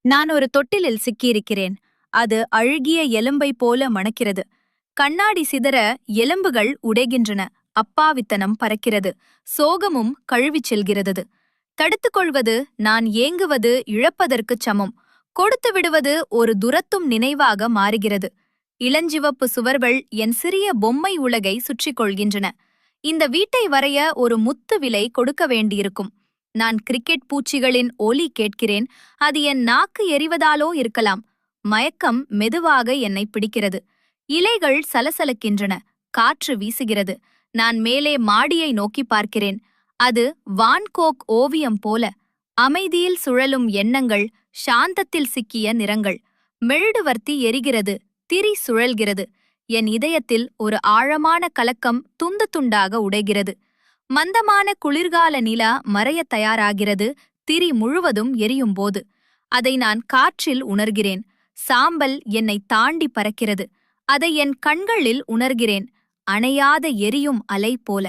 நான் ஒரு தொட்டிலில் சிக்கியிருக்கிறேன். அது அழுகிய எலும்பை போல மணக்கிறது. கண்ணாடி சிதற எலும்புகள் உடைகின்றன. அப்பாவித்தனம் பறக்கிறது. சோகமும் கழுவிச் செல்கிறது. தடுத்துக்கொள்வது நான் ஏங்குவது இழப்பதற்குச் சமம். கொடுத்து விடுவது ஒரு துரத்தும் நினைவாக மாறுகிறது. இளஞ்சிவப்பு சுவர்கள் என் சிறிய பொம்மை உலகை சுற்றிக் கொள்கின்றன. இந்த வீட்டை வரைய ஒரு முத்து விலை கொடுக்க வேண்டியிருக்கும். நான் கிரிக்கெட் பூச்சிகளின் ஒலி கேட்கிறேன். அது என் நாக்கு எறிவதாலோ இருக்கலாம். மயக்கம் மெதுவாக என்னை பிடிக்கிறது. இலைகள் சலசலக்கின்றன. காற்று வீசுகிறது. நான் மேலே மாடியை நோக்கி பார்க்கிறேன். அது வான்கோக் ஓவியம் போல. அமைதியில் சுழலும் எண்ணங்கள், சாந்தத்தில் சிக்கிய நிறங்கள். மெழுடுவர்த்தி எரிகிறது. திரி சுழல்கிறது. என் இதயத்தில் ஒரு ஆழமான கலக்கம் துண்டு துண்டாக உடைகிறது. மந்தமான குளிர்கால நிலா மறையத் தயாராகிறது. திரி முழுவதும் எரியும்போது அதை நான் காற்றில் உணர்கிறேன். சாம்பல் என்னை தாண்டி பறக்கிறது. அதை என் கண்களில் உணர்கிறேன். அணையாத எரியும் அலை போல.